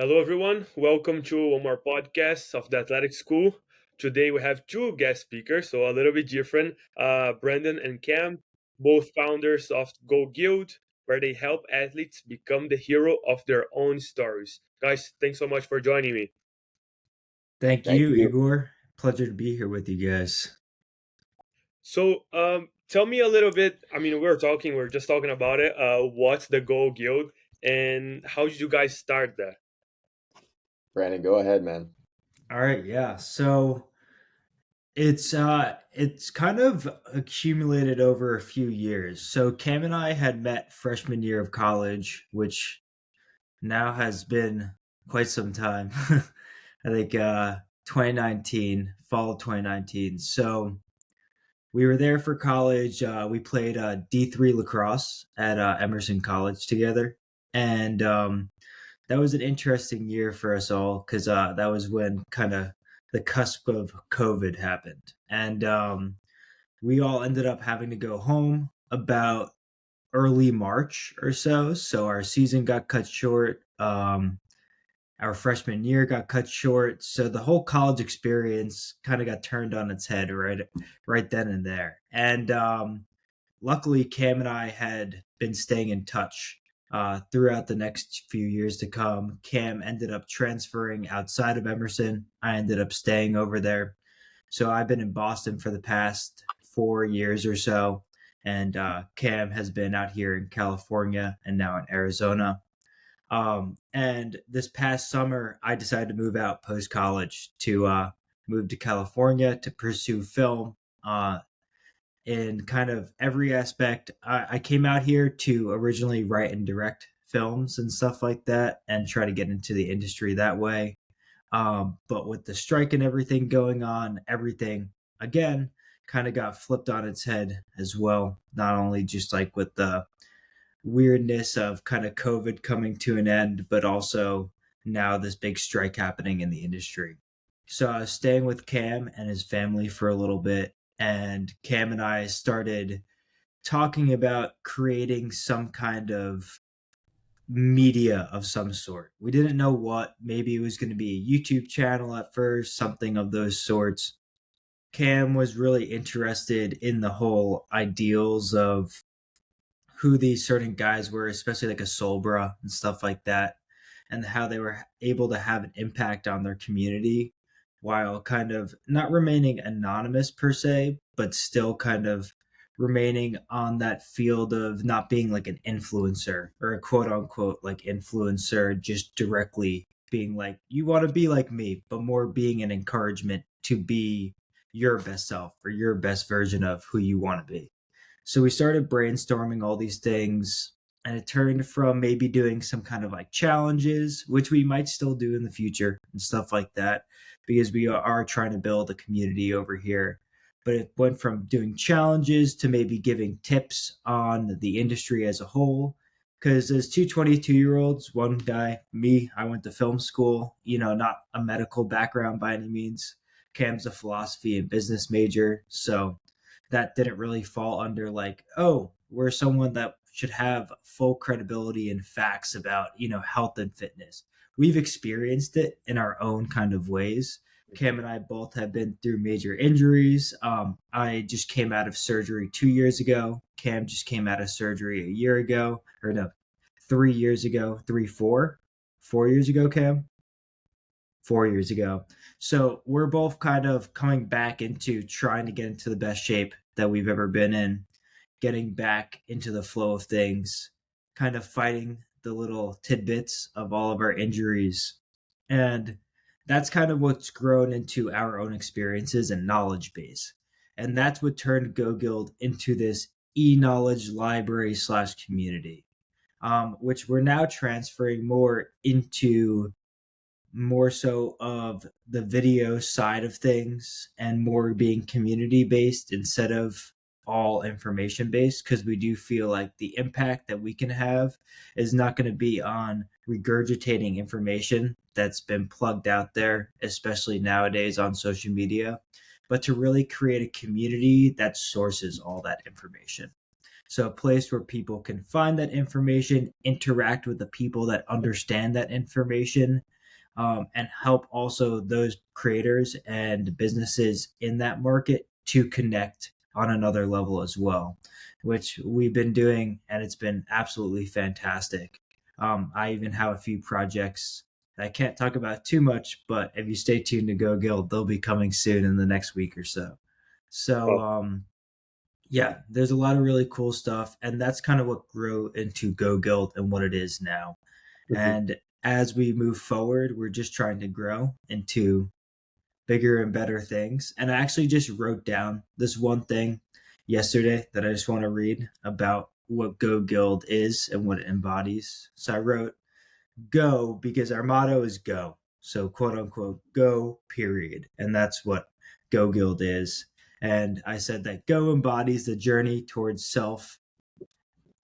Hello, everyone. Welcome to one more podcast of the Athletic School. Today we have two guest speakers, so a little bit different. Brandon and Cam, both founders of Go.Guild, where they help athletes become the hero of their own stories. Guys, thanks so much for joining me. Thank Thank you, you. Igor. Pleasure to be here with you guys. Tell me a little bit. I mean, we are just talking about it. What's the Go.Guild, and how did you guys start that? Brandon, go ahead, man. All right, yeah. So it's kind of accumulated over a few years. So Cam and I had met freshman year of college, which now has been quite some time. I think 2019, fall of 2019. So we were there for college. We played D3 lacrosse at Emerson College together, and that was an interesting year for us all because that was when kind of the cusp of COVID happened, and we all ended up having to go home about early March or so. So our season got cut short. Our freshman year got cut short, so the whole college experience kind of got turned on its head right then and there. And luckily, Cam and I had been staying in touch throughout the next few years to come. Cam ended up transferring outside of Emerson. I ended up staying over there. So I've been in Boston for the past 4 years or so. And Cam has been out here in California and now in Arizona. And this past summer, I decided to move out post college to move to California to pursue film. In kind of every aspect. I came out here to originally write and direct films and stuff like that and try to get into the industry that way. But with the strike and everything going on, everything again kind of got flipped on its head as well. Not only just like with the weirdness of kind of COVID coming to an end, but also now this big strike happening in the industry. So I was staying with Cam and his family for a little bit, and Cam and I started talking about creating some kind of media of some sort. We didn't know what. Maybe it was going to be a YouTube channel at first, something of those sorts. Cam was really interested in the whole ideals of who these certain guys were, especially like a Solbra and stuff like that, and how they were able to have an impact on their community while kind of not remaining anonymous per se, but still kind of remaining on that field of not being like an influencer or a quote unquote like influencer, just directly being like, you want to be like me, but more being an encouragement to be your best self or your best version of who you want to be. So we started brainstorming all these things, and it turned from maybe doing some kind of like challenges, which we might still do in the future and stuff like that, because we are trying to build a community over here. But it went from doing challenges to maybe giving tips on the industry as a whole. Because there's two 22-year-olds, one guy, me, I went to film school, not a medical background by any means. Cam's a philosophy and business major. So that didn't really fall under like, oh, we're someone that should have full credibility and facts about, health and fitness. We've experienced it in our own kind of ways. Cam and I both have been through major injuries. I just came out of surgery 2 years ago. Cam just came out of surgery a year ago, or no, 3 years ago, 4 years ago, Cam. 4 years ago. So we're both kind of coming back into trying to get into the best shape that we've ever been in, getting back into the flow of things, kind of fighting the little tidbits of all of our injuries. And that's kind of what's grown into our own experiences and knowledge base. And that's what turned Go.Guild into this e-knowledge library slash community, which we're now transferring more into more so of the video side of things and more being community based instead of all information based, because we do feel like the impact that we can have is not going to be on regurgitating information that's been plugged out there, especially nowadays on social media, but to really create a community that sources all that information. So a place where people can find that information, interact with the people that understand that information, and help also those creators and businesses in that market to connect on another level as well, which we've been doing, and it's been absolutely fantastic. I even have a few projects that I can't talk about too much, but if you stay tuned to Go.Guild, they'll be coming soon in the next week or so. So, Oh, yeah, there's a lot of really cool stuff, and that's kind of what grew into Go.Guild and what it is now. mhm. And as we move forward, we're just trying to grow into bigger and better things. And I actually just wrote down this one thing yesterday that I just want to read about what Go.Guild is and what it embodies. So I wrote go because our motto is go. So quote unquote go period. And that's what Go.Guild is. And I said that go embodies the journey towards self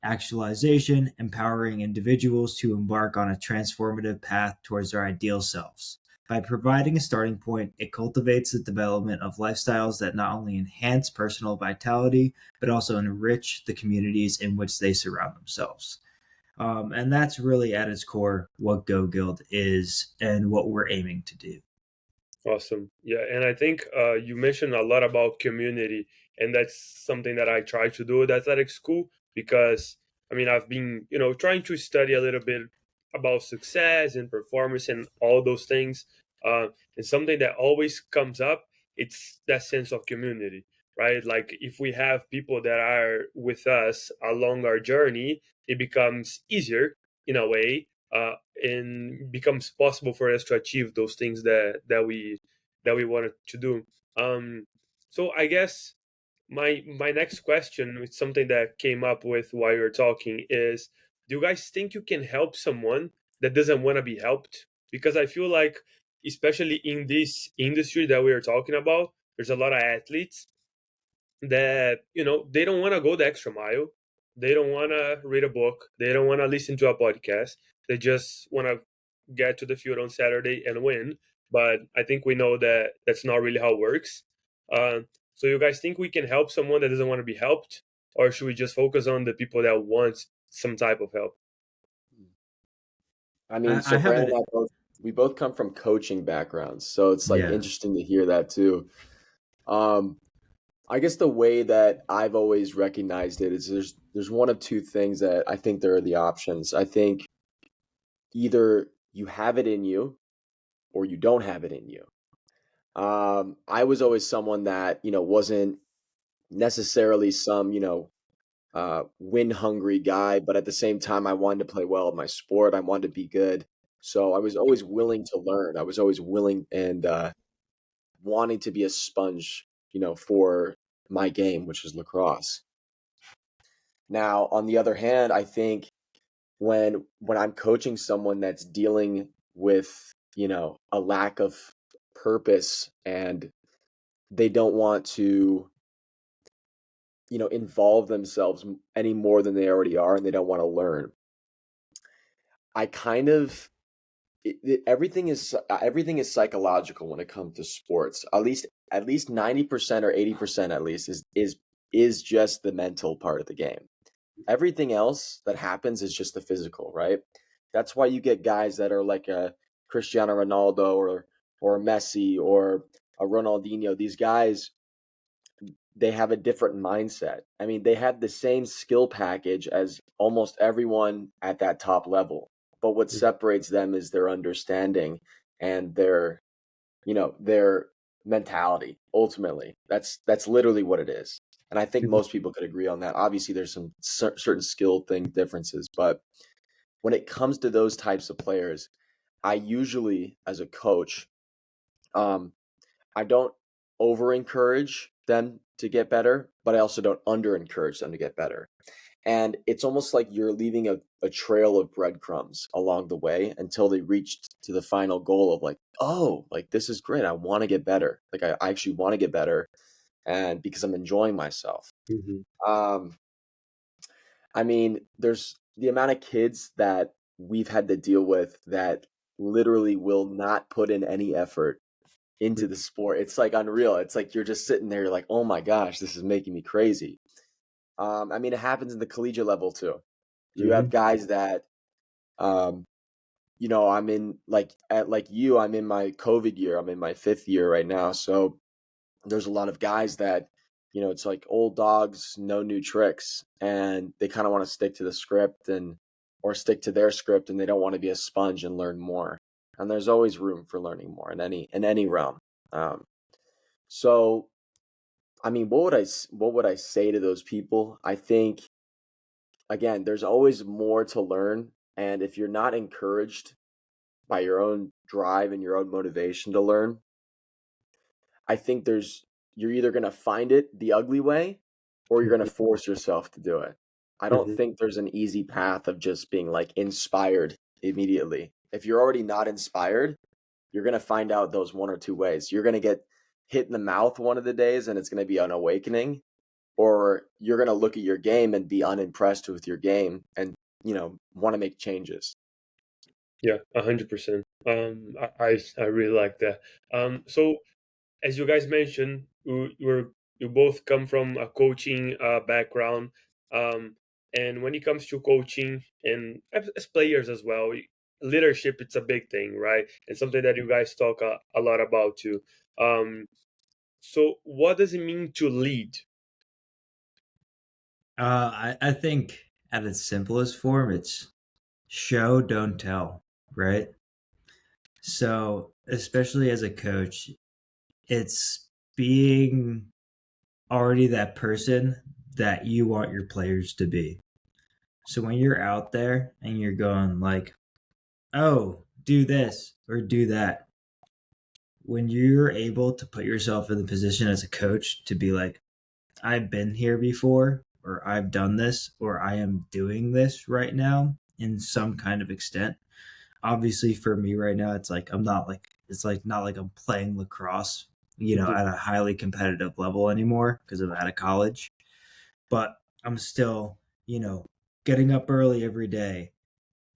actualization, empowering individuals to embark on a transformative path towards their ideal selves. By providing a starting point, it cultivates the development of lifestyles that not only enhance personal vitality, but also enrich the communities in which they surround themselves. And that's really at its core what Go.Guild is and what we're aiming to do. Awesome. Yeah, and I think you mentioned a lot about community, and that's something that I try to do at athletic school because I mean I've been trying to study a little bit about success and performance and all those things, and something that always comes up it's that sense of community, right? Like if we have people that are with us along our journey, it becomes easier in a way and becomes possible for us to achieve those things that we wanted to do. Um, so I guess my next question, is something that came up with while you're talking, is: do you guys think you can help someone that doesn't want to be helped? Because I feel like, especially in this industry that we are talking about, there's a lot of athletes that they don't want to go the extra mile, they don't want to read a book, they don't want to listen to a podcast, they just want to get to the field on Saturday and win. But I think we know that that's not really how it works. So you guys think we can help someone that doesn't want to be helped, or should we just focus on the people that want some type of help? I mean, I so have Brandon it. and I both come from coaching backgrounds, so it's like Yeah. interesting to hear that too. Um, I guess the way that I've always recognized it is there's one of two things that I think there are the options. I think either you have it in you or you don't have it in you. I was always someone that wasn't necessarily some win hungry guy, but at the same time, I wanted to play well at my sport. I wanted to be good. So I was always willing to learn. I was always willing and wanting to be a sponge, for my game, which is lacrosse. Now, on the other hand, I think when I'm coaching someone that's dealing with, a lack of purpose and they don't want to, involve themselves any more than they already are and they don't want to learn. I kind of everything is psychological when it comes to sports. At least 90% or 80% at least is just the mental part of the game. Everything else that happens is just the physical, right? That's why you get guys that are like a Cristiano Ronaldo or a Messi or a Ronaldinho. These guys, they have a different mindset. I mean, they have the same skill package as almost everyone at that top level. But what Mhm. separates them is their understanding and their mentality. Ultimately, that's literally what it is. And I think most people could agree on that. Obviously, there's some certain skill thing differences, but when it comes to those types of players, I usually, as a coach, um, I don't over encourage them to get better, but I also don't under encourage them to get better. And it's almost like you're leaving a trail of breadcrumbs along the way until they reach to the final goal of like, oh, like this is great. I want to get better. Like I actually want to get better and because I'm enjoying myself. Mhm. Um, I mean, there's the amount of kids that we've had to deal with that literally will not put in any effort into the sport. It's like unreal. It's like you're just sitting there, you're like, oh my gosh, this is making me crazy. I mean, it happens in the collegiate level too. You have Mm-hmm. guys that, um, I'm in I'm in my COVID year. I'm in my 5th year right now. So there's a lot of guys that, it's like old dogs, no new tricks, and they kind of want to stick to the script or stick to their script, and they don't want to be a sponge and learn more. And there's always room for learning more in any realm. Um, so, I mean, what would I say to those people? I think, again, there's always more to learn, and if you're not encouraged by your own drive and your own motivation to learn, I think you're either going to find it the ugly way or you're going to force yourself to do it. I don't Hmm. think there's an easy path of just being like inspired immediately. If you're already not inspired, you're going to find out those one or two ways. You're going to get hit in the mouth one of the days and it's going to be an awakening, or you're going to look at your game and be unimpressed with your game and, want to make changes. Yeah, 100%. I really like that. So as you guys mentioned, you both come from a coaching background, um, and when it comes to coaching and as players as well, leadership it's a big thing, right? And something that you guys talk a lot about too. So what does it mean to lead? I think at its simplest form, it's show, don't tell, right? So, especially as a coach, it's being already that person that you want your players to be. So when you're out there and you're going like, "Oh, do this or do that." When you're able to put yourself in the position as a coach to be like, "I've been here before," or "I've done this," or "I am doing this right now in some kind of extent." Obviously for me right now, it's like not like I'm playing lacrosse, Mhm. at a highly competitive level anymore because I'm out of college. But I'm still, getting up early every day,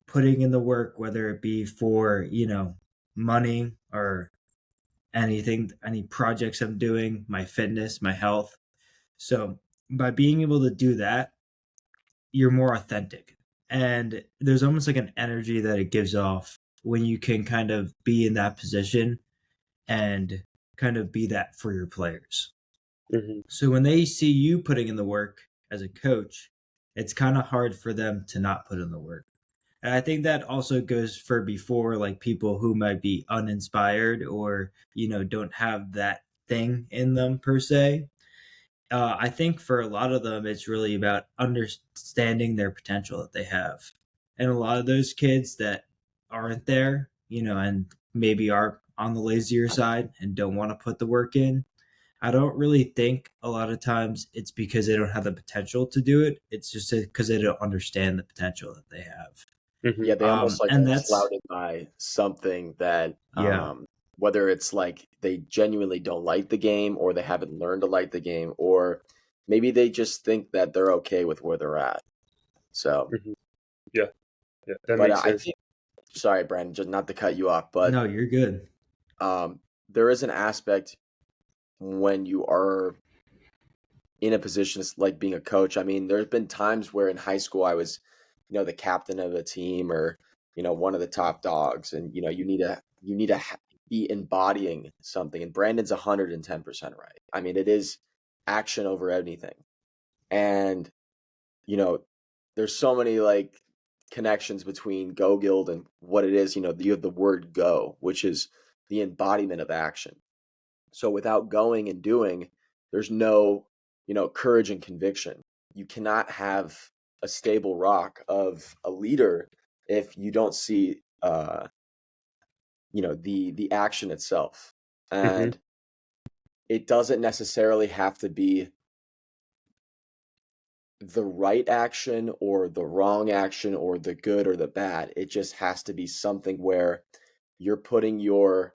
putting in the work, whether it be for, money or anything, any projects I'm doing, my fitness, my health. So by being able to do that, you're more authentic. And there's almost like an energy that it gives off when you can kind of be in that position and kind of be that for your players. Mhm. So when they see you putting in the work as a coach, it's kind of hard for them to not put in the work. And I think that also goes for before like people who might be uninspired or, don't have that thing in them per se. I think for a lot of them, it's really about understanding their potential that they have. And a lot of those kids that aren't there, and maybe are on the lazier side and don't want to put the work in, I don't really think a lot of times it's because they don't have the potential to do it. It's just because they don't understand the potential that they have. Mhm. Yeah, they almost like And are that's, clouded by something that, yeah. whether it's like they genuinely don't like the game or they haven't learned to like the game, or maybe they just think that they're okay with where they're at. So, Mhm. Yeah, yeah, that but makes I sense. think, sorry, Brandon, just not to cut you off, but No, you're good. um, there is an aspect when you are in a position like being a coach. I mean, there's been times where in high school I was, the captain of a team or, one of the top dogs, and be embodying something. And Brandon's 110% right. I mean, it is action over anything. And, you know, there's so many like connections between Go.Guild and what it is. You have the word go, which is the embodiment of action. So without going and doing, there's no, courage and conviction. You cannot have a stable rock of a leader if you don't see, the action itself. Mhm. And it doesn't necessarily have to be the right action or the wrong action or the good or the bad. It just has to be something where you're putting your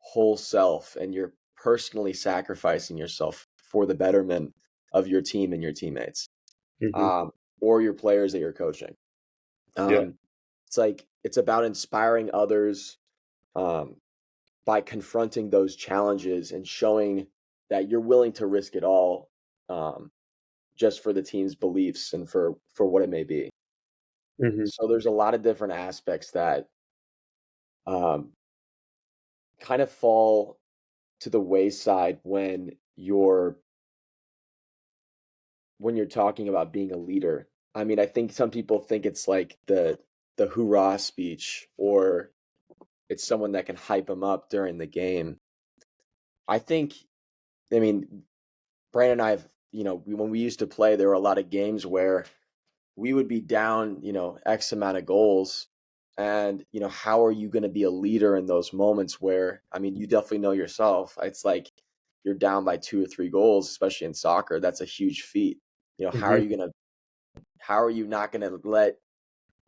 whole self and you're personally sacrificing yourself for the betterment of your team and your teammates, Mhm. um, or your players that you're coaching. Yeah. Um, it's about inspiring others, um, by confronting those challenges and showing that you're willing to risk it all, um, just for the team's beliefs and for what it may be. Hmm. So there's a lot of different aspects that um, kind of fall to the wayside when you're talking about being a leader. I mean, I think some people think it's like the hoorah speech, or it's someone that can hype them up during the game. I think, I mean, Brandon and I have, when we used to play, there were a lot of games where we would be down, X amount of goals. And, how are you going to be a leader in those moments where, I mean, you definitely know yourself. It's like you're down by 2 or 3 goals, especially in soccer. That's a huge feat. Hmm. How are you not going to let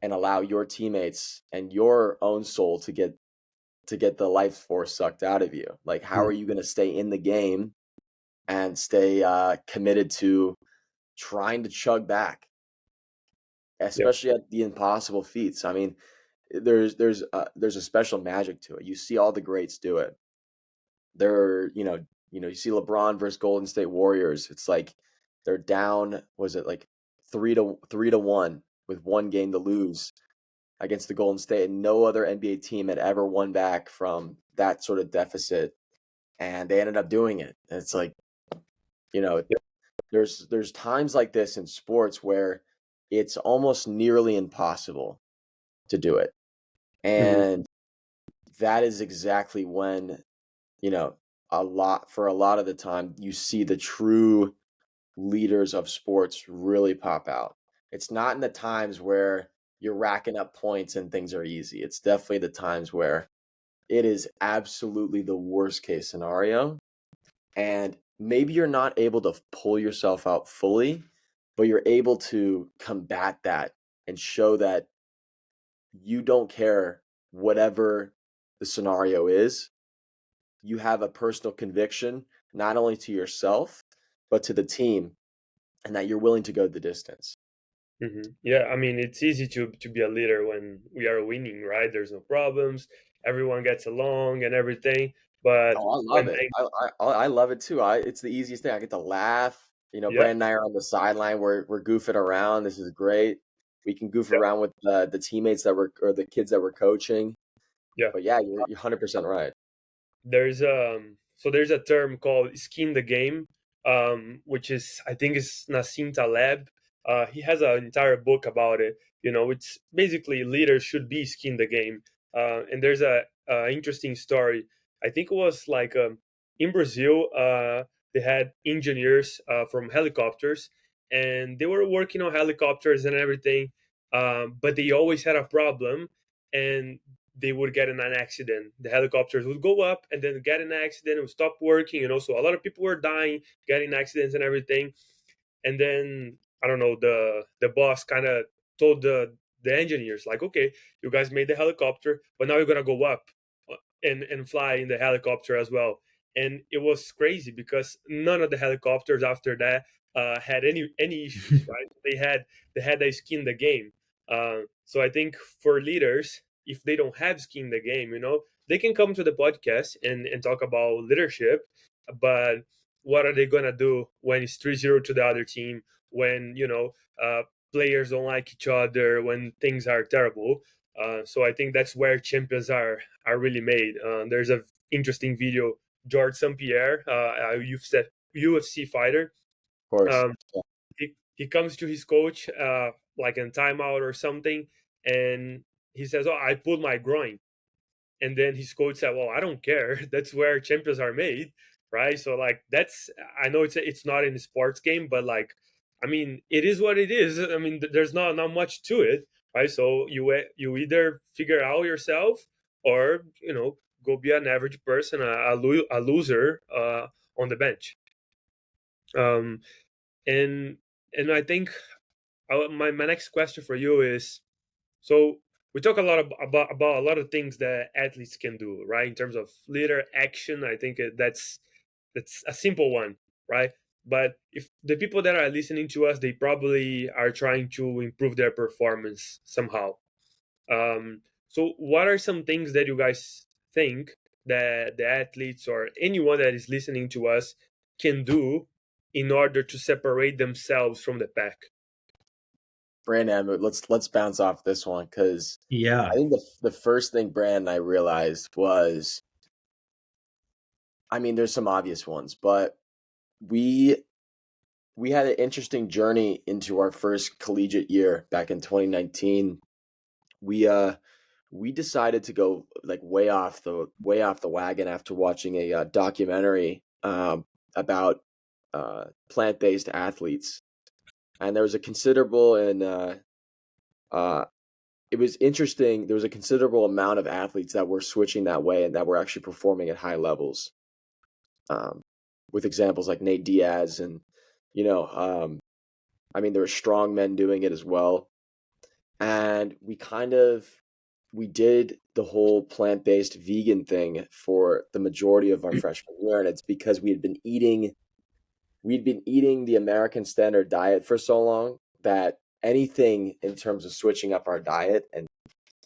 and allow your teammates and your own soul to get the life force sucked out of you? Like, how are you going to stay in the game and stay committed to trying to chug back, Yep. especially at the impossible feats? I mean, there's a special magic to it. You see all the greats do it. They're you see LeBron versus Golden State Warriors. It's like they're down. Was it like 3-1 with one game to lose against the Golden State, and no other NBA team had ever won back from that sort of deficit, and they ended up doing it. And it's like, you know, Yep. there's times like this in sports where it's almost nearly impossible to do it. Hmm. And that is exactly when, you know, for a lot of the time you see the true leaders of sports really pop out. It's not in the times where you're racking up points and things are easy. It's definitely the times where it is absolutely the worst case scenario. And maybe you're not able to pull yourself out fully, but you're able to combat that and show that you don't care whatever the scenario is. You have a personal conviction, not only to yourself, but to the team, and that you're willing to go the distance. Yeah, I mean, it's easy to be a leader when we are winning, right? There's no problems, everyone gets along and everything. But Oh, I love when it. things, I love it too. It's the easiest thing. I get to laugh. yeah, Brandon and I are on the sideline. We're goofing around. This is great. We can goof yeah, around with the teammates or the kids that we're coaching. yeah. But yeah, you're 100% right. There's a term called skin the game, which is, I think, is Nassim Taleb. He has an entire book about it. It's basically leaders should be skin the game. And there's a interesting story. I think it was like, in Brazil, they had engineers from helicopters, and they were working on helicopters and everything, but they always had a problem, and they would get in an accident. The helicopters would go up and then get in an accident, it would stop working, so a lot of people were dying, getting accidents and everything. And then, I don't know, the boss kind of told the engineers, like, okay, you guys made the helicopter, but now you're gonna go up and fly in the helicopter as well. And it was crazy because none of the helicopters after that had any issues, right? They had a skin in the game. So I think for leaders, if they don't have skin in the game, they can come to the podcast and talk about leadership, but what are they gonna do when it's 3-0 to the other team, when players don't like each other, when things are terrible? So I think that's where champions are really made. There's a interesting video. George St. Pierre, a UFC fighter, Of course. um, he comes to his coach, like in timeout or something, and he says, "Oh, I pulled my groin." And then his coach said, "Well, I don't care. That's where champions are made, right?" So like, that's, I know it's not in a sports game, but like, I mean, it is what it is. I mean, there's not much to it, right? So you either figure out yourself, or go be an average person, a loser on the bench. Um, and and I think, my next question for you is, so we talk a lot about a lot of things that athletes can do, right? In terms of leader action, I think that's a simple one, right? But if the people that are listening to us, they probably are trying to improve their performance somehow. So what are some things that you guys think that the athletes or anyone that is listening to us can do in order to separate themselves from the pack? Brandon, let's bounce off this one, because Yeah. I think the first thing Brandon and I realized was, I mean, there's some obvious ones, but we had an interesting journey into our first collegiate year back in 2019. We decided to go like way off the wagon after watching a documentary about plant-based athletes, and there was a considerable and uh, it was interesting. There was a considerable amount of athletes that were switching that way and that were actually performing at high levels. Um, with examples like Nate Diaz, and you know, I mean, there were strong men doing it as well. And we did the whole plant-based vegan thing for the majority of our freshman year, and it's because we'd been eating the American standard diet for so long that anything in terms of switching up our diet and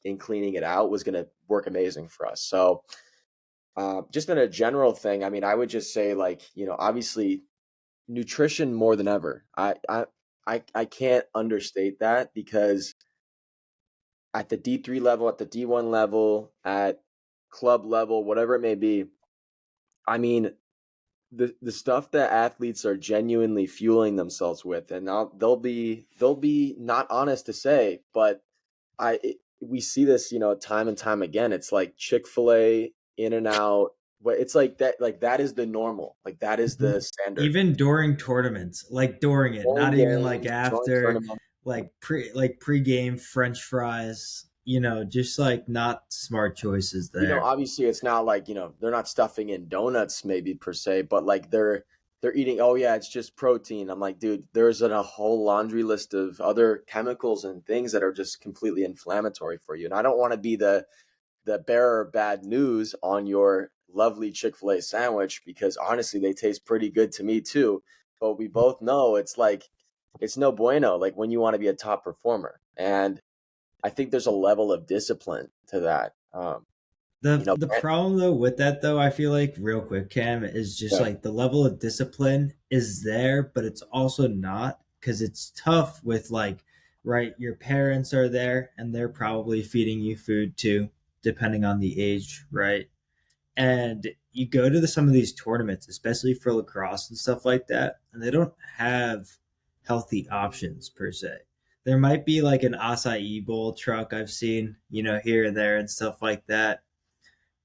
in cleaning it out was going to work amazing for us. So just in a general thing, I mean, I would just say, like, obviously nutrition more than ever. I can't understate that, because at the D3 level, at the D1 level, at club level, whatever it may be, I mean, the stuff that athletes are genuinely fueling themselves with, and they'll be not honest to say, but we see this, time and time again. It's like Chick-fil-A, In-N-Out, but it's like that is the normal, like that is the standard. Even during tournaments, like during it, During not even like games, during after, tournaments, like pre-game French fries, just like not smart choices there. obviously it's not like, they're not stuffing in donuts maybe per se, but like they're eating, oh yeah, it's just protein. I'm like, dude, there's a whole laundry list of other chemicals and things that are just completely inflammatory for you. And I don't want to be the bearer of bad news on your lovely Chick-fil-A sandwich, because honestly they taste pretty good to me too. But we both know it's like, it's no bueno, like when you want to be a top performer. And I think there's a level of discipline to that. The problem though with that though, I feel like real quick, Cam, is just Yeah, like the level of discipline is there, but it's also not, because it's tough with like, right, your parents are there and they're probably feeding you food too, depending on the age, right? And you go to some of these tournaments, especially for lacrosse and stuff like that, and they don't have healthy options per se. There might be like an acai bowl truck I've seen, here and there and stuff like that,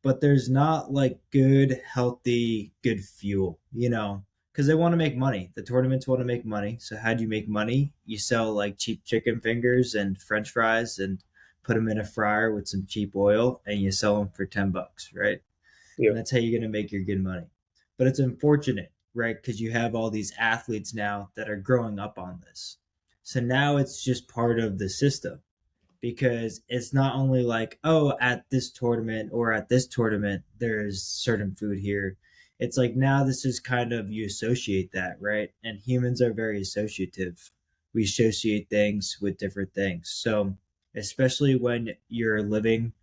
but there's not like good, healthy, good fuel, because they want to make money. The tournaments want to make money. So how do you make money? You sell like cheap chicken fingers and French fries and put them in a fryer with some cheap oil, and you sell them for $10, right? Yeah. And that's how you're going to make your good money. But it's unfortunate, right? Because you have all these athletes now that are growing up on this. So now it's just part of the system, because it's not only like, oh, at this tournament or at this tournament, there's certain food here. It's like now this is kind of, you associate that, right? And humans are very associative. We associate things with different things. So, especially when you're living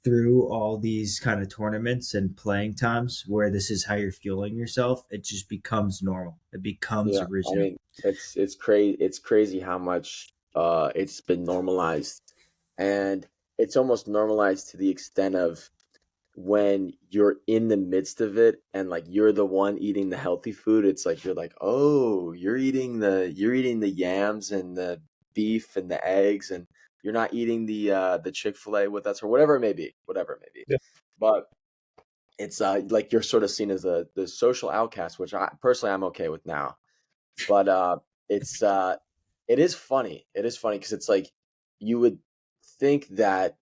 through all these kind of tournaments and playing times where this is how you're fueling yourself, it just becomes normal. It becomes yeah. a I routine. mean, it's crazy. It's crazy how much it's been normalized, and it's almost normalized to the extent of when you're in the midst of it and like you're the one eating the healthy food. It's like you're like, oh, you're eating the yams and the beef and the eggs, and you're not eating the Chick-fil-A with us, or whatever it may be, Yeah. but it's like you're sort of seen as the social outcast, which I personally I'm okay with now. But it's it is funny. It is funny because it's like you would think that,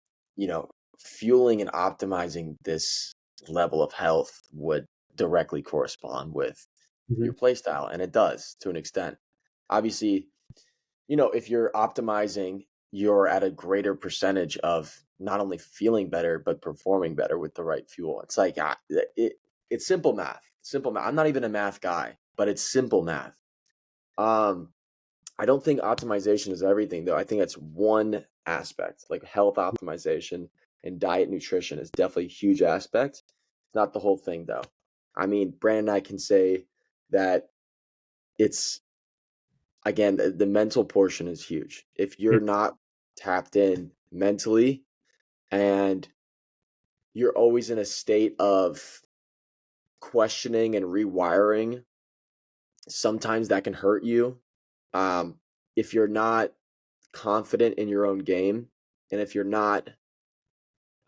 fueling and optimizing this level of health would directly correspond with Mhm. your play style, and it does to an extent. Obviously, if you're optimizing, you're at a greater percentage of not only feeling better but performing better with the right fuel. It's like it's simple math. Simple math. I'm not even a math guy, but it's simple math. Um, I don't think optimization is everything, though. I think that's one aspect. Like health optimization and diet nutrition is definitely a huge aspect. It's not the whole thing, though. I mean, Brandon and I can say that it's again, the mental portion is huge. If you're not tapped in mentally and you're always in a state of questioning and rewiring, sometimes that can hurt you. If you're not confident in your own game, and if you're not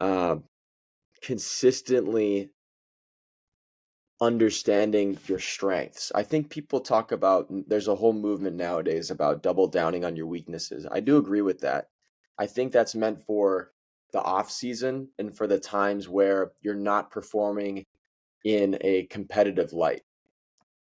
um, consistently understanding your strengths. I think people talk about, there's a whole movement nowadays about double downing on your weaknesses. I do agree with that. I think that's meant for the off season and for the times where you're not performing in a competitive light.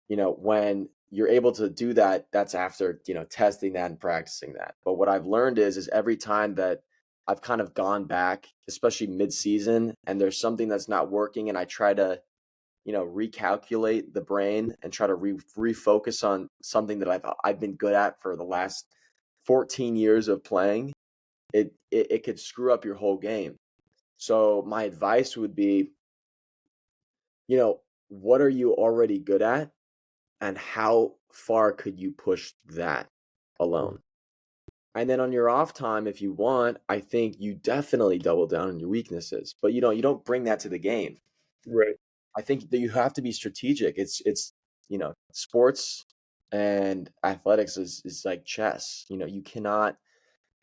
When you're able to do that, that's after, testing that and practicing that. But what I've learned is every time that I've kind of gone back, especially mid-season, and there's something that's not working and I try to recalculate the brain and try to refocus on something that I've been good at for the last 14 years of playing, it could screw up your whole game. So my advice would be, what are you already good at and how far could you push that alone? And then on your off time, if you want, I think you definitely double down on your weaknesses, but you don't bring that to the game. Right. I think that you have to be strategic. It's sports and athletics is like chess. You cannot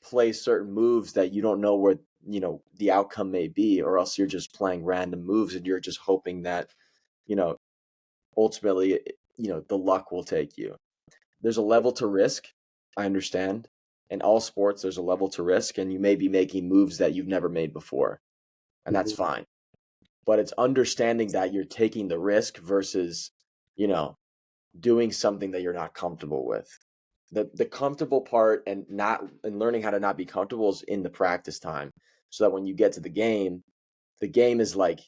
play certain moves that you don't know where the outcome may be, or else you're just playing random moves and you're just hoping that ultimately the luck will take you. There's a level to risk. I understand. In all sports, there's a level to risk, and you may be making moves that you've never made before, and that's fine. But it's understanding that you're taking the risk versus, doing something that you're not comfortable with. The comfortable part and learning how to not be comfortable is in the practice time, so that when you get to the game is like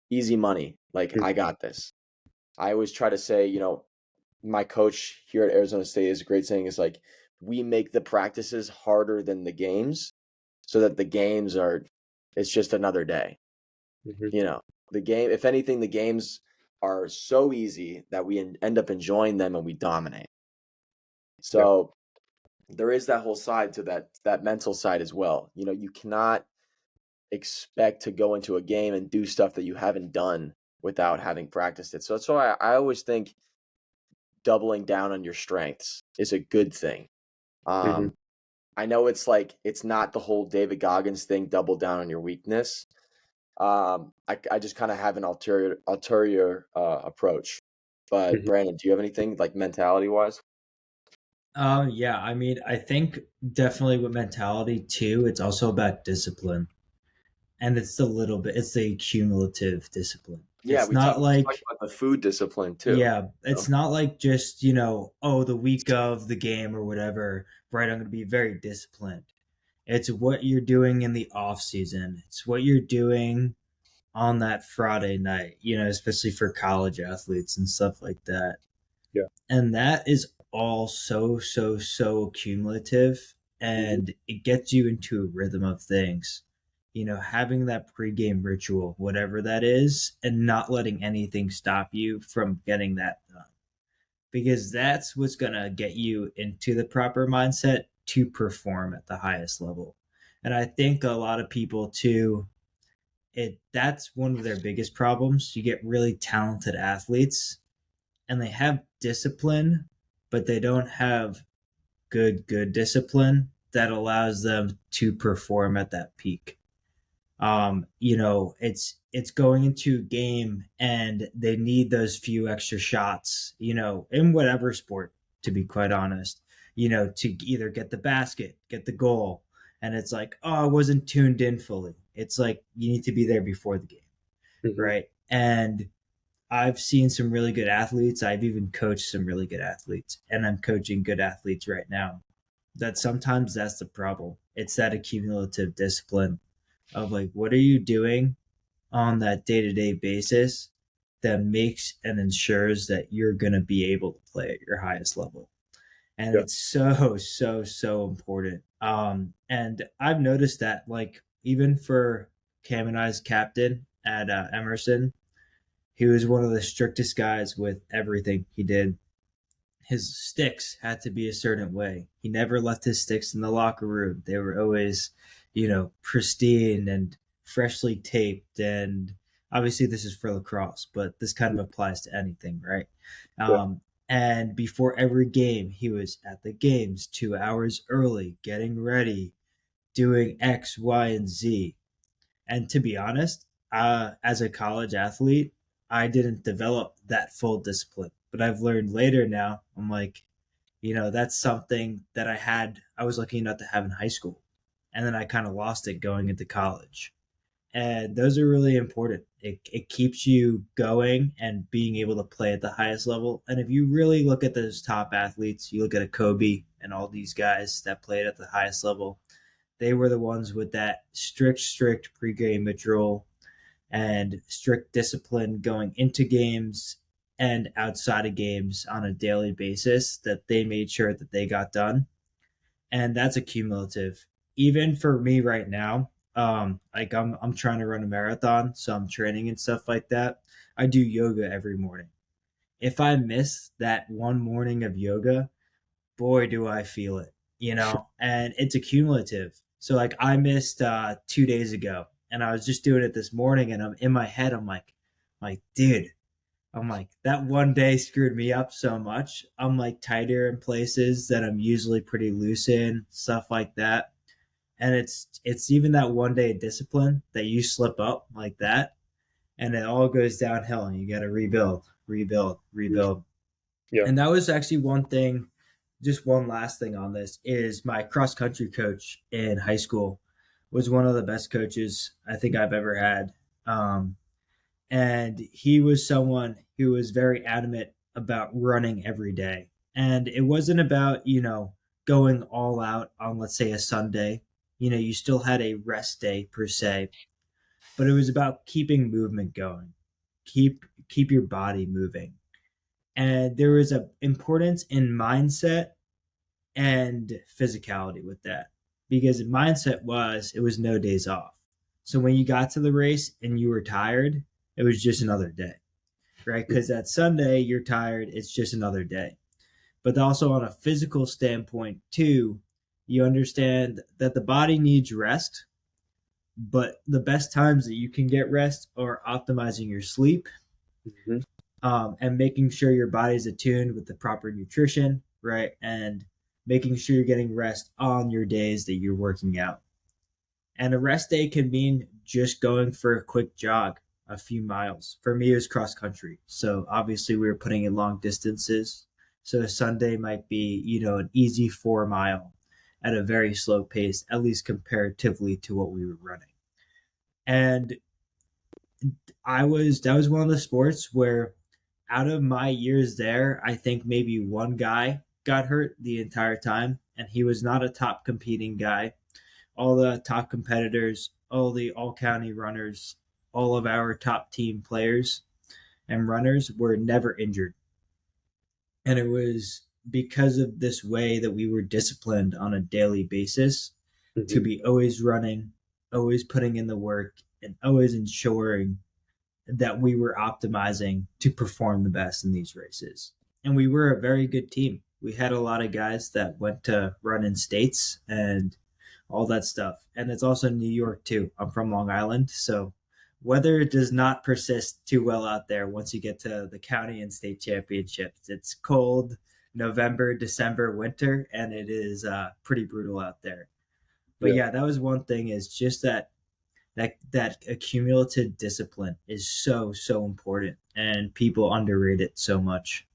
easy money. Like, I got this. I always try to say, my coach here at Arizona State is a great saying, is like, we make the practices harder than the games so that the games it's just another day. The game, if anything, the games are so easy that we end up enjoying them and we dominate. So there is that whole side to that mental side as well. You cannot expect to go into a game and do stuff that you haven't done without having practiced it. So that's why I always think doubling down on your strengths is a good thing. I know it's not the whole David Goggins thing, double down on your weakness. I just kind of have an ulterior approach. But Brandon, do you have anything like mentality wise? Yeah, I mean, I think definitely with mentality too, it's also about discipline. And it's the cumulative discipline. Yeah, It's we not talked like, about the food discipline too. yeah, it's not like just, the week of the game or whatever, right? I'm going to be very disciplined. It's what you're doing in the off season. It's what you're doing on that Friday night, especially for college athletes and stuff like that. Yeah. And that is all so, so, so cumulative, and it gets you into a rhythm of things. Having that pregame ritual, whatever that is, and not letting anything stop you from getting that done. Because that's what's going to get you into the proper mindset to perform at the highest level. And I think a lot of people too, that's one of their biggest problems. You get really talented athletes and they have discipline, but they don't have good discipline that allows them to perform at that peak. It's going into a game and they need those few extra shots, in whatever sport, to be quite honest, to either get the basket, get the goal. And it's like, oh, I wasn't tuned in fully. It's like you need to be there before the game, right? And I've seen some really good athletes. I've even coached some really good athletes, and I'm coaching good athletes right now. That sometimes that's the problem. It's that accumulative discipline of like, what are you doing on that day-to-day basis that makes and ensures that you're going to be able to play at your highest level. And it's so, so, so important. And I've noticed that, like, even for Cam and I's captain at Emerson, He was one of the strictest guys with everything he did. His sticks had to be a certain way. He never left his sticks in the locker room. They were always, pristine and freshly taped. And obviously, this is for lacrosse, but this kind of applies to anything, right? Yeah. And before every game, he was at the games 2 hours early, getting ready, doing X, Y, and Z. And to be honest, as a college athlete, I didn't develop that full discipline. But I've learned later now, I'm like, that's something that I was lucky enough to have in high school. And then I kind of lost it going into college. And those are really important. It keeps you going and being able to play at the highest level. And if you really look at those top athletes, you look at a Kobe and all these guys that played at the highest level, they were the ones with that strict pregame ritual and strict discipline going into games and outside of games on a daily basis that they made sure that they got done. And that's a cumulative. Even for me right now, like I'm trying to run a marathon, so I'm training and stuff like that. I do yoga every morning. If I miss that one morning of yoga, boy, do I feel it, and it's accumulative. So, like, I missed 2 days ago, and I was just doing it this morning, and I'm in my head, dude, I'm like, that one day screwed me up so much. I'm like tighter in places that I'm usually pretty loose in, stuff like that. And it's even that one day of discipline that you slip up like that, and it all goes downhill, and you got to rebuild. Yeah. And that was actually one thing. Just one last thing on this is my cross country coach in high school was one of the best coaches I think I've ever had. And he was someone who was very adamant about running every day. And it wasn't about, going all out on, let's say, a Sunday. You still had a rest day per se, but it was about keeping movement going. Keep your body moving. And there was a importance in mindset and physicality with that, because mindset was it was no days off. So when you got to the race and you were tired, it was just another day, right? Because that Sunday you're tired, it's just another day. But also on a physical standpoint too, you understand that the body needs rest, but the best times that you can get rest are optimizing your sleep, Mhm. and making sure your body's attuned with the proper nutrition, right? And making sure you're getting rest on your days that you're working out. And a rest day can mean just going for a quick jog, a few miles. For me, it was cross country. So obviously, we were putting in long distances. So a Sunday might be, an easy 4 mile at a very slow pace, at least comparatively to what we were running. And that was one of the sports where out of my years there, I think maybe one guy got hurt the entire time, and he was not a top competing guy. All the top competitors, all the all county runners, all of our top team players and runners were never injured. And it was because of this way that we were disciplined on a daily basis to Mhm. be always running, always putting in the work, and always ensuring that we were optimizing to perform the best in these races. And we were a very good team. We had a lot of guys that went to run in states and all that stuff. And it's also New York too. I'm from Long Island, so weather does not persist too well out there once you get to the county and state championships. It's cold November, December, winter, and it is pretty brutal out there. But Yeah. yeah, that was one thing is just that accumulative discipline is so important, and people underrate it so much.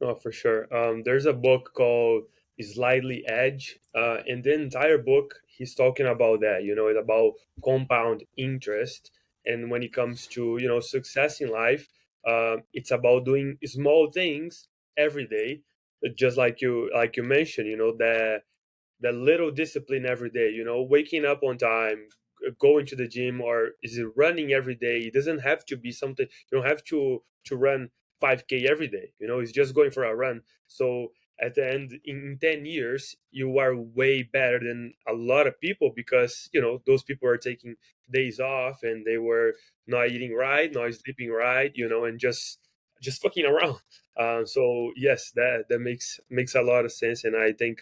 Oh, for sure. There's a book called Slightly Edge. In the entire book, he's talking about that. It's about compound interest. And when it comes to, success in life, it's about doing small things every day. Just like you mentioned, that little discipline every day, waking up on time, going to the gym, or is it running every day? It doesn't have to be something, you don't have to run 5K every day, it's just going for a run. So at the end, in 10 years, you are way better than a lot of people, because those people are taking days off, and they were not eating right, not sleeping right, and just fucking around. So yes, that makes a lot of sense. And I think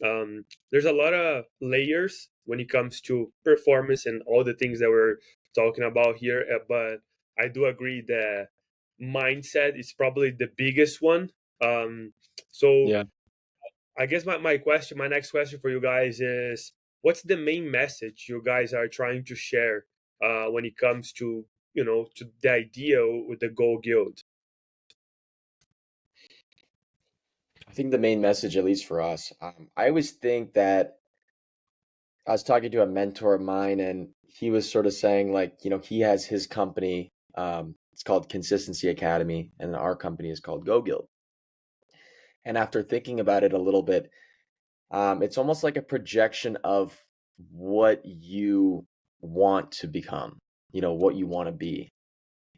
there's a lot of layers when it comes to performance and all the things that we're talking about here. But I do agree that mindset is probably the biggest one. So Yeah. I guess my next question for you guys is, what's the main message you guys are trying to share when it comes to to the idea with the Go.Guild? I think the main message, at least for us, I always think that I was talking to a mentor of mine, and he was sort of saying, like, he has his company. It's called Consistency Academy, and our company is called Go.Guild. And after thinking about it a little bit, it's almost like a projection of what you want to become, what you want to be.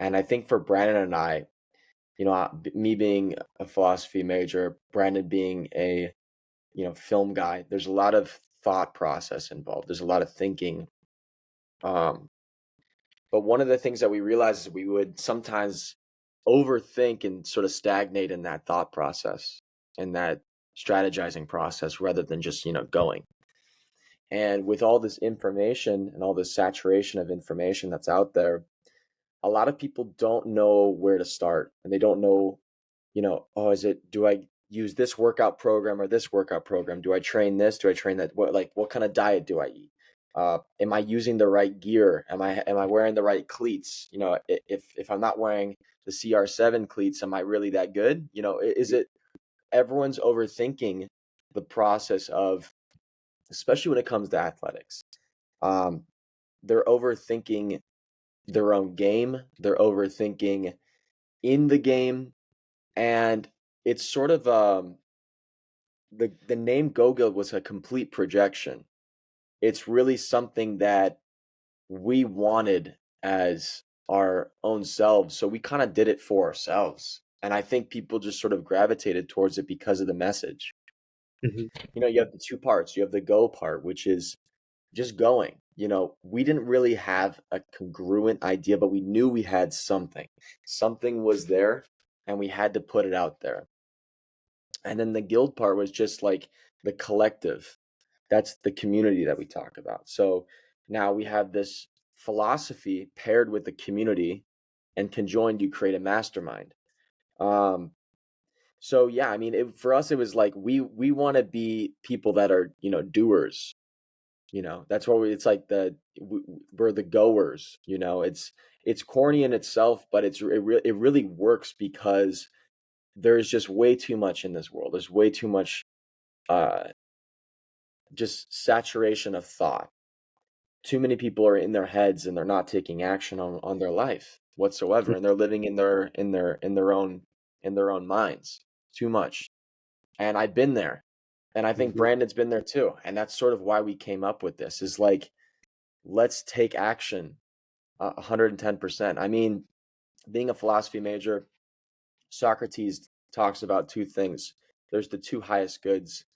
And I think for Brandon and I, me being a philosophy major, Brandon being a film guy, there's a lot of thought process involved. There's a lot of thinking. But one of the things that we realized is we would sometimes overthink and sort of stagnate in that thought process and that strategizing process rather than just, going. And with all this information and all this saturation of information that's out there, a lot of people don't know where to start, and they don't know, oh, do I use this workout program or this workout program? Do I train this? Do I train that? What kind of diet do I eat? Am I using the right gear? Am I wearing the right cleats? If I'm not wearing the CR7 cleats, am I really that good? Is it everyone's overthinking the process of, especially when it comes to athletics. They're overthinking their own game. They're overthinking in the game, and it's sort of the name Go.Guild was a complete projection. It's really something that we wanted as our own selves, so we kind of did it for ourselves. And I think people just sort of gravitated towards it because of the message. Mhm. You have the two parts. You have the go part, which is just going. We didn't really have a congruent idea, but we knew we had something. Something was there, and we had to put it out there. And then the guild part was just like the collective. That's the community that we talk about. So now we have this philosophy paired with the community, and conjoined, you create a mastermind. Um, so yeah, I mean, for us, it was like we want to be people that are doers. That's why it's like we're the goers. It's corny in itself, but it really works because there's just way too much in this world. There's way too much uh, just saturation of thought. Too many people are in their heads, and they're not taking action on their life whatsoever, and they're living in their own minds too much. And I've been there, and I think Mhm. Brandon's been there too. And that's sort of why we came up with this, is like, let's take action 110%. I mean, being a philosophy major, Socrates talks about two things. There's the two highest goods,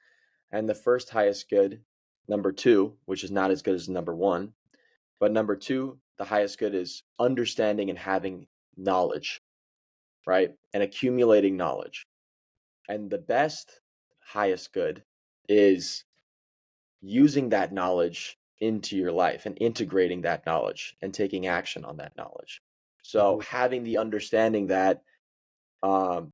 and the first highest good, number two, which is not as good as number one, but number two, the highest good, is understanding and having knowledge, right? And accumulating knowledge. And the best, highest good is using that knowledge into your life and integrating that knowledge and taking action on that knowledge. So Mhm. having the understanding that, um,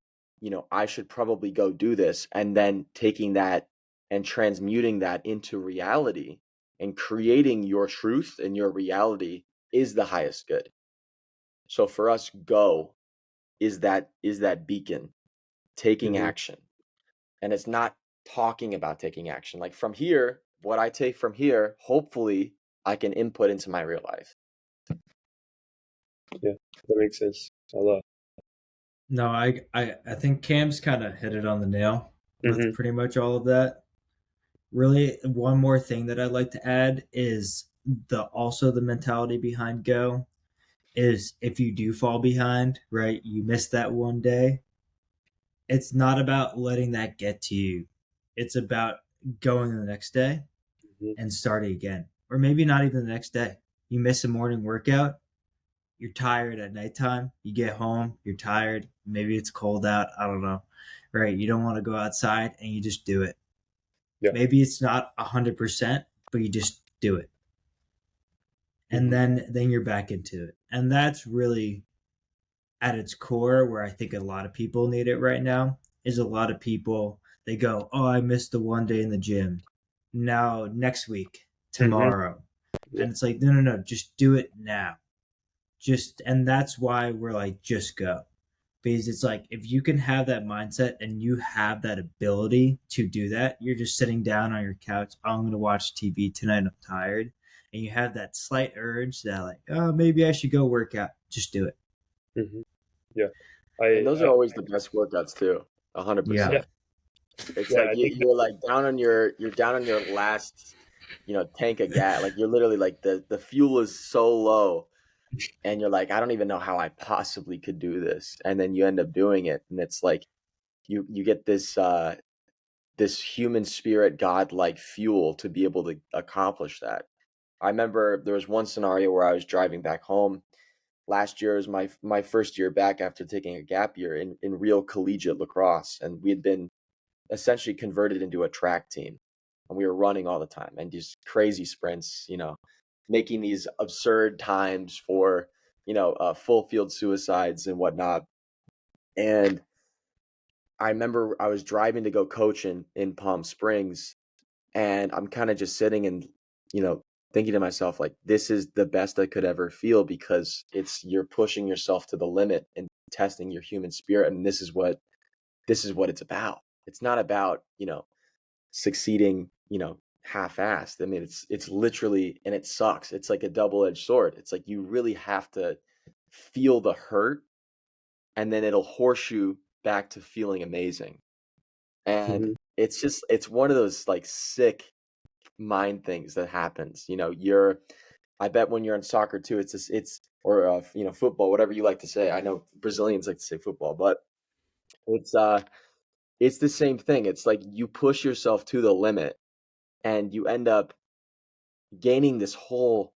I should probably go do this, and then taking that and transmuting that into reality and creating your truth and your reality is the highest good. So for us, go is that beacon, taking Mhm. action. And it's not talking about taking action. Like, from here, what I take from here, hopefully I can input into my real life. Yeah, that makes sense a lot. No, I think Cam's kind of hit it on the nail with Hmm. pretty much all of that. Really, one more thing that I'd like to add is the mentality behind Go is, if you do fall behind, right, you miss that one day, it's not about letting that get to you. It's about going the next day Mhm. and starting again. Or maybe not even the next day. You miss a morning workout, you're tired at nighttime, you get home, you're tired, maybe it's cold out, I don't know. Right? You don't want to go outside and you just do it. Yeah. Maybe it's not 100%, but you just do it. And Mhm. then you're back into it. And that's really at its core where I think a lot of people need it right now is a lot of people they go, "Oh, I missed the one day in the gym. Now next week, Mhm. tomorrow." Yeah. And it's like, no, just do it now. Just and that's why we're like just go. Because it's like if you can have that mindset and you have that ability to do that, you're just sitting down on your couch, oh, I'm going to watch TV tonight, I'm tired, and you have that slight urge that like, oh, maybe I should go work out. Just do it. Mhm. Yeah. And I, those I are always the best workouts too. Yeah. yeah, 100%. It's yeah, like I think you're like down on you're down on your last, tank of gas. Like you're literally like the fuel is so low, and you're like, I don't even know how I possibly could do this. And then you end up doing it, and it's like you get this human spirit, godlike fuel to be able to accomplish that. I remember there was one scenario where I was driving back home. Last year was my first year back after taking a gap year in real collegiate lacrosse, and we had been essentially converted into a track team, and we were running all the time and just crazy sprints, making these absurd times for full field suicides and whatnot. And I remember I was driving to go coach in Palm Springs, and I'm kind of just sitting and you know thinking to myself like, this is the best I could ever feel, because you're pushing yourself to the limit and testing your human spirit, and this is what it's about. It's not about succeeding, half-assed. I mean, it's literally, and it sucks. It's like a double-edged sword. It's like you really have to feel the hurt, and then it'll horse you back to feeling amazing. And mhm. it's one of those like sick mind things that happens. I bet when you're in soccer too, it's just, it's or football, whatever you like to say. I know Brazilians like to say football, but it's uh it's the same thing. It's like you push yourself to the limit, and you end up gaining this whole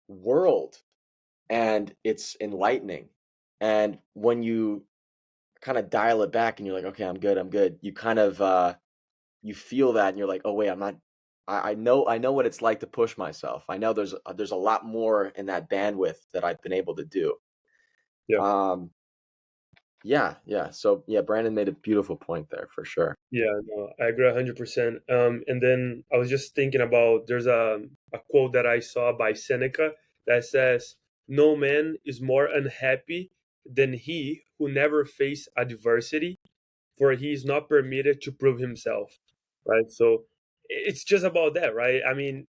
world, and it's enlightening. And when you kind of dial it back and you're like, okay, I'm good, you kind of you feel that, and you're like, oh wait, I'm not. I know what it's like to push myself. I know there's a lot more in that bandwidth that I've been able to do. Yeah. Um, yeah. So yeah, Brandon made a beautiful point there for sure. Yeah, no, I agree 100%. And then I was just thinking about there's a quote that I saw by Seneca that says, "No man is more unhappy than he who never faced adversity, for he is not permitted to prove himself." Right? So it's just about that, right? I mean,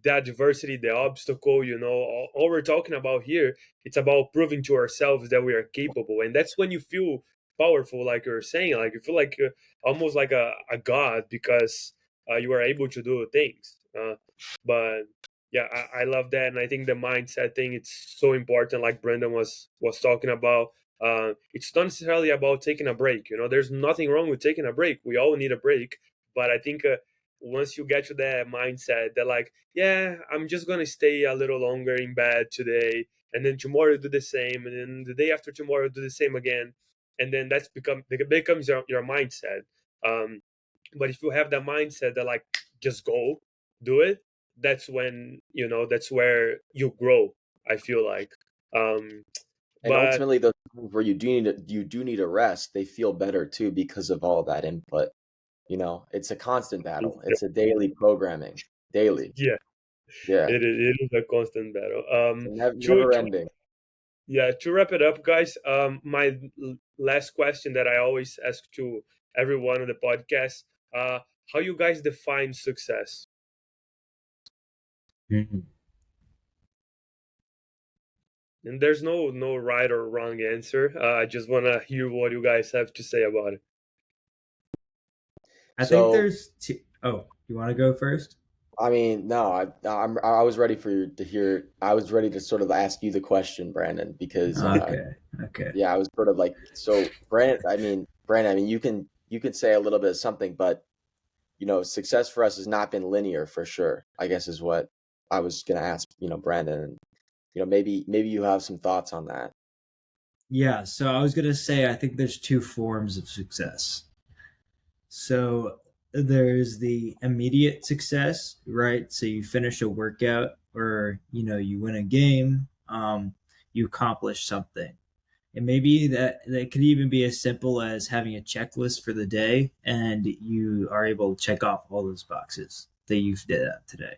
the adversity, the obstacle, all we're talking about here, it's about proving to ourselves that we are capable. And that's when you feel powerful, like you're saying, like you feel like almost like a god because you are able to do things. But yeah, I love that. And I think the mindset thing, it's so important, like Brendan was talking about. It's not necessarily about taking a break. There's nothing wrong with taking a break. We all need a break. But I think once you get to that mindset that like, yeah, I'm just gonna stay a little longer in bed today, and then tomorrow do the same, and then the day after tomorrow do the same again, and then it becomes your mindset. Um, but if you have that mindset that like, just go do it, that's where you grow. I feel like. Um, And but ultimately, those times where you do need a rest, they feel better too because of all that input. It's a constant battle. It's a daily programming, daily. yeah, Yeah, it is a constant battle. so never, To never ending. Yeah, to wrap it up, guys, my last question that I always ask to everyone on the podcast, how you guys define success? Mhm. And there's no right or wrong answer. I just want to hear what you guys have to say about it. I think So there's two. Oh, you want to go first? I mean, no, I was ready for you to hear. I was ready to sort of ask you the question, Brandon, because Okay. Okay. yeah, I was sort of like, so Brandon. I mean, Brandon, I mean, you can say a little bit of something, but success for us has not been linear for sure, I guess is what I was going to ask, Brandon. And, maybe you have some thoughts on that. Yeah, so I was gonna say I think there's two forms of success. So there's the immediate success, right? So you finish a workout or you win a game, you accomplish something. And maybe that could even be as simple as having a checklist for the day and you are able to check off all those boxes that you've did that today.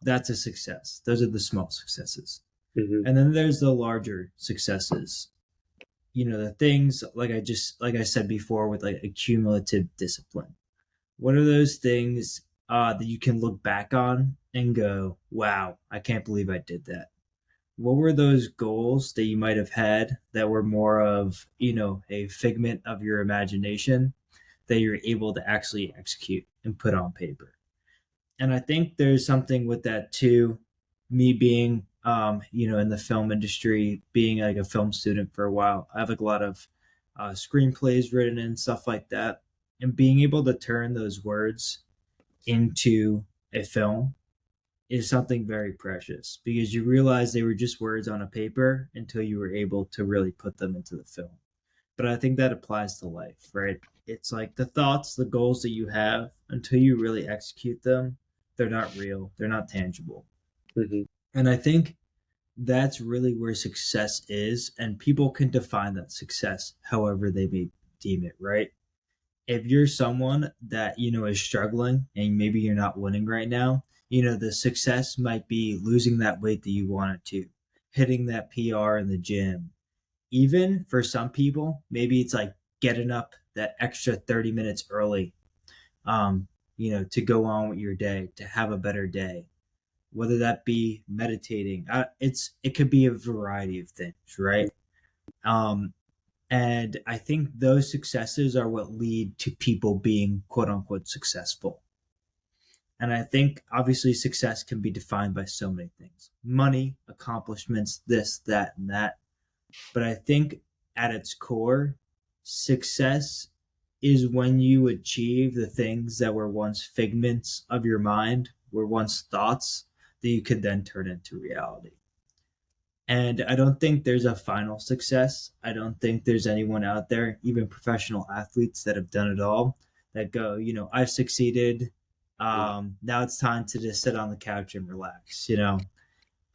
That's a success. Those are the small successes. Mm-hmm. And then there's the larger successes. The things like I said before with like accumulative discipline. What are those things that you can look back on and go, wow, I can't believe I did that? What were those goals that you might have had that were more of, a figment of your imagination that you're able to actually execute and put on paper? And I think there's something with that too. Me being, in the film industry, being like a film student for a while, I have like a lot of screenplays written and stuff like that. And being able to turn those words into a film is something very precious because you realize they were just words on a paper until you were able to really put them into the film. But I think that applies to life, right? It's like the thoughts, the goals that you have, until you really execute them, they're not real, they're not tangible. Mm-hmm. And I think that's really where success is. And people can define that success however they may deem it, right? If you're someone that, is struggling and maybe you're not winning right now, the success might be losing that weight that you wanted to, hitting that PR in the gym. Even for some people, maybe it's like getting up that extra 30 minutes early, to go on with your day, to have a better day, whether that be meditating. It could be a variety of things, right? Um, and I think those successes are what lead to people being quote unquote successful. And I think obviously success can be defined by so many things: money, accomplishments, this, that, and that. But I think at its core, success is when you achieve the things that were once figments of your mind, were once thoughts that you could then turn into reality. And I don't think there's a final success. I don't think there's anyone out there, even professional athletes that have done it all, that go, I've succeeded. Now it's time to just sit on the couch and relax.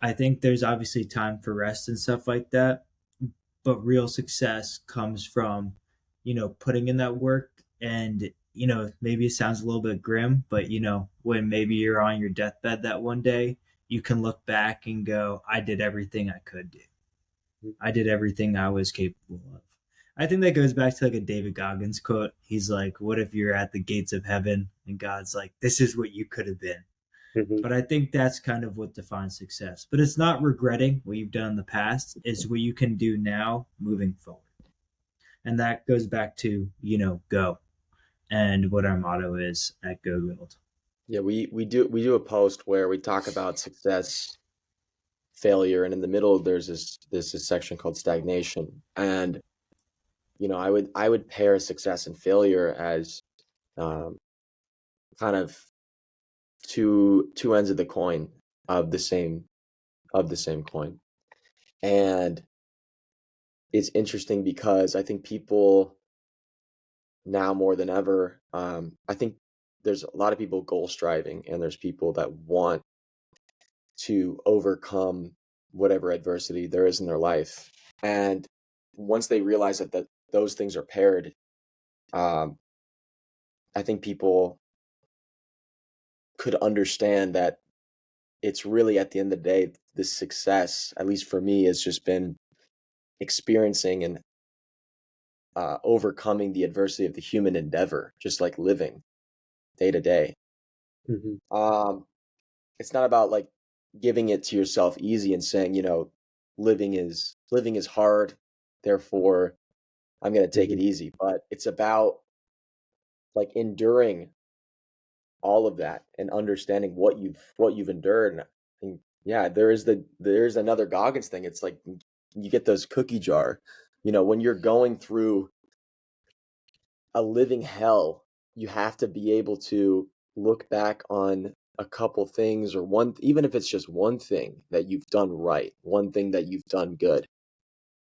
I think there's obviously time for rest and stuff like that. But real success comes from, putting in that work. And, maybe it sounds a little bit grim, but, when maybe you're on your deathbed that one day, you can look back and go, I did everything I could do. I did everything I was capable of. I think that goes back to like a David Goggins quote. He's like, what if you're at the gates of heaven and God's like, this is what you could have been? Mm-hmm. But I think that's kind of what defines success. But it's not regretting what you've done in the past, it's what you can do now moving forward. And that goes back to, go, and what our motto is at Go.Guild. Yeah, we do a post where we talk about success, failure, and in the middle there's this section called stagnation. And I would pair success and failure as um, kind of two ends of the coin of the same coin. And it's interesting because I think people now more than ever, I think there's a lot of people goal striving, and there's people that want to overcome whatever adversity there is in their life. And once they realize that those things are paired, um, I think people could understand that it's really at the end of the day, the success, at least for me, has just been experiencing and overcoming the adversity of the human endeavor, just like living day to day. Mm-hmm. It's not about like giving it to yourself easy and saying, living is hard, therefore I'm going to take it Mm-hmm. easy. But it's about like enduring all of that and understanding what you've endured. And yeah, there's another Goggins thing. It's like you get those cookie jar, when you're going through a living hell, you have to be able to look back on a couple things, or one, even if it's just one thing that you've done right, one thing that you've done good,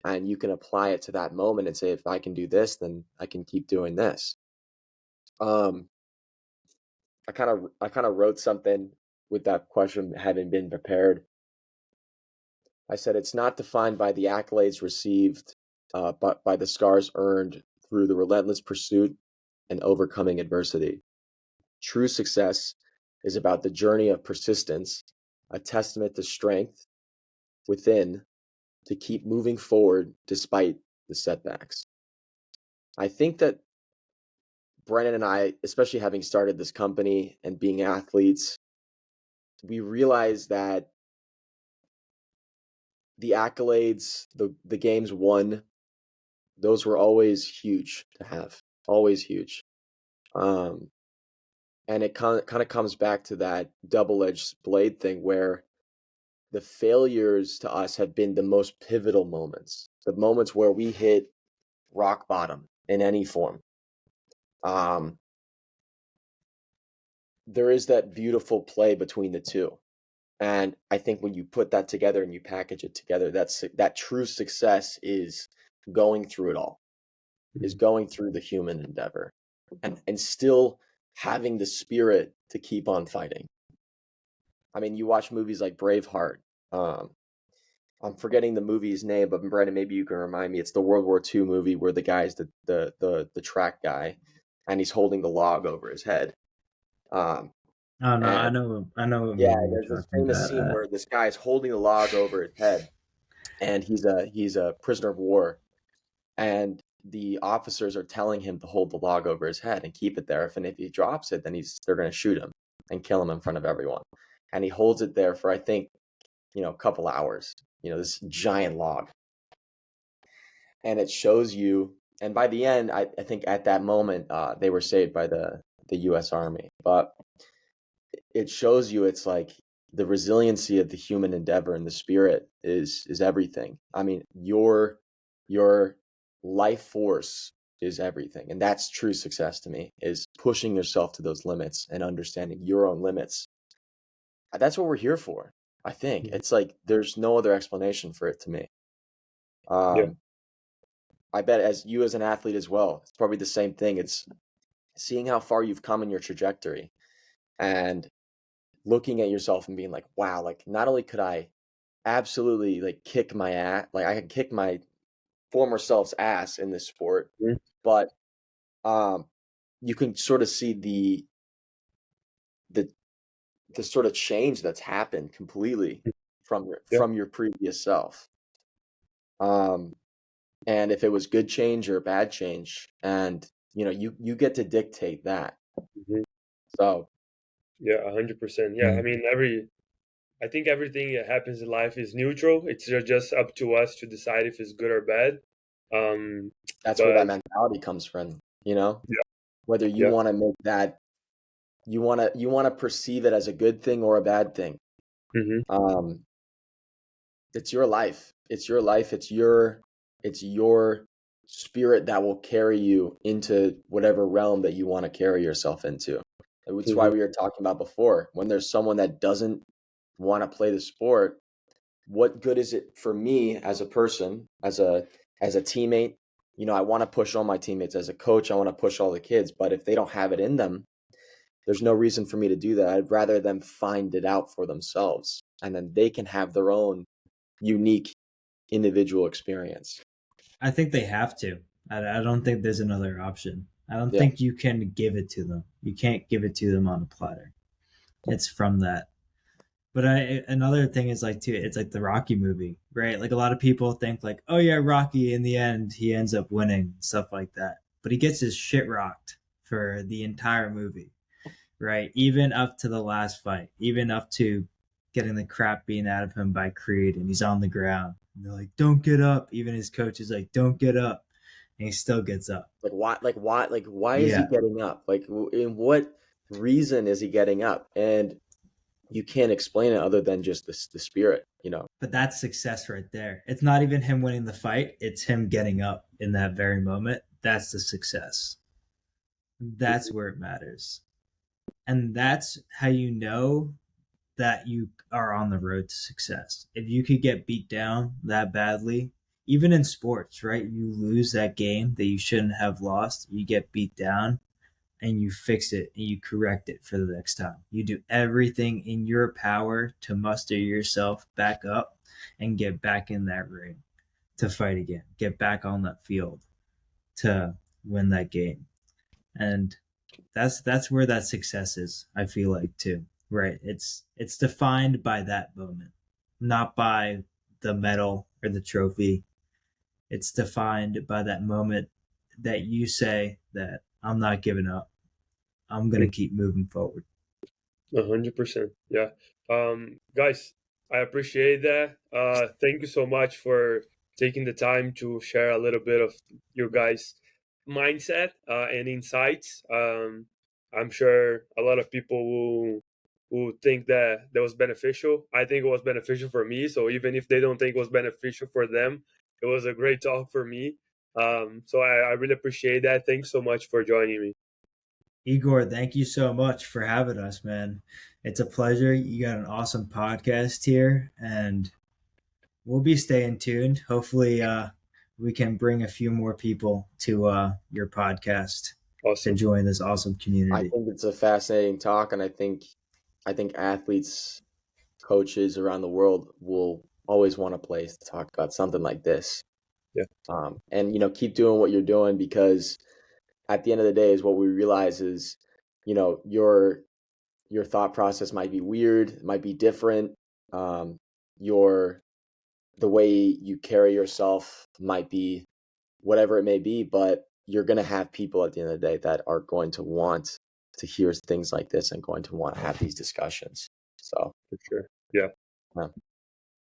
and you can apply it to that moment and say, if I can do this, then I can keep doing this. I kind of wrote something with that question having been prepared. I said it's not defined by the accolades received, but by the scars earned through the relentless pursuit and overcoming adversity. True success is about the journey of persistence, a testament to strength within to keep moving forward despite the setbacks. I think that Brennan and I, especially having started this company and being athletes, we realize that the accolades, the games won, those were always huge to have, always huge. And it kind of comes back to that double-edged blade thing where the failures to us have been the most pivotal moments, the moments where we hit rock bottom in any form. There is that beautiful play between the two. And I think when you put that together and you package it together, that true success is going through it all, is going through the human endeavor and still having the spirit to keep on fighting. I mean, you watch movies like Braveheart. I'm forgetting the movie's name, but Brendan, maybe you can remind me. It's the World War II movie where the guy's the track guy, and he's holding the log over his head. Oh no, I And know what yeah, movie there's you're this talking famous about. scene where this guy's holding the log over his head, and he's a prisoner of war, and the officers are telling him to hold the log over his head and keep it there. If he drops it, then they're going to shoot him and kill him in front of everyone. And he holds it there for, I think, a couple hours. This giant log, and it shows you. And by the end, I think at that moment, they were saved by the U.S. Army. But it shows you it's like the resiliency of the human endeavor and the spirit is everything. I mean, your life force is everything, and that's true success to me, is pushing yourself to those limits and understanding your own limits. That's what we're here for. I think it's like there's no other explanation for it to me. I bet as an athlete as well, it's probably the same thing. It's seeing how far you've come in your trajectory and looking at yourself and being like, wow, like not only could I absolutely like kick my ass, like I could kick my former self's ass in this sport, but you can sort of see the sort of change that's happened completely from your previous self. And if it was good change or bad change, and you get to dictate that. So yeah, 100%. Yeah, I mean, I think everything that happens in life is neutral. It's just up to us to decide if it's good or bad. That's where that But mentality comes from, yeah, whether you want to make that, you want to perceive it as a good thing or a bad thing. It's your life. It's your life. It's your spirit that will carry you into whatever realm that you want to carry yourself into. Which is why we were talking about before. When there's someone that doesn't want to play the sport, what good is it for me as a person, as a teammate? I want to push all my teammates. As a coach, I want to push all the kids. But if they don't have it in them, there's no reason for me to do that. I'd rather them find it out for themselves, and then they can have their own unique individual experience. I think they have to. I don't think there's another option. I don't think you can give it to them. You can't give it to them on a platter. It's from that. But another thing is like too, it's like the Rocky movie, right? Like a lot of people think like, oh yeah, Rocky in the end he ends up winning, stuff like that. But he gets his shit rocked for the entire movie, right? Even up to the last fight, even up to getting the crap beaten out of him by Creed, and he's on the ground. And they're like, "Don't get up." Even his coach is like, "Don't get up," and he still gets up. Why is he getting up? Like, in what reason is he getting up? And you can't explain it other than just the spirit, But that's success right there. It's not even him winning the fight; it's him getting up in that very moment. That's the success. That's where it matters. And that's how you know that you are on the road to success. If you could get beat down that badly, even in sports, right? You lose that game that you shouldn't have lost, you get beat down and you fix it and you correct it for the next time. You do everything in your power to muster yourself back up and get back in that ring to fight again, get back on that field to win that game. And that's where that success is, I feel like, too. Right? It's defined by that moment, not by the medal or the trophy. It's defined by that moment that you say that I'm not giving up. I'm gonna keep moving forward. 100%. Yeah. Guys, I appreciate that. Thank you so much for taking the time to share a little bit of your guys' mindset and insights. I'm sure a lot of people will think that was beneficial. I think it was beneficial for me. So even if they don't think it was beneficial for them, it was a great talk for me. So I really appreciate that. Thanks so much for joining me. Igor, thank you so much for having us, man. It's a pleasure. You got an awesome podcast here, and we'll be staying tuned. Hopefully, we can bring a few more people to your podcast to Awesome. join this awesome I community. think it's a fascinating talk, and I think athletes, coaches around the world will always want a place to talk about something like this. Yeah. And keep doing what you're doing, because at the end of the day, is what we realize is, your thought process might be weird, might be different. Your The way you carry yourself might be whatever it may be, but you're going to have people at the end of the day that are going to want to hear things like this and going to want to have these discussions. So, For sure. Yeah. yeah.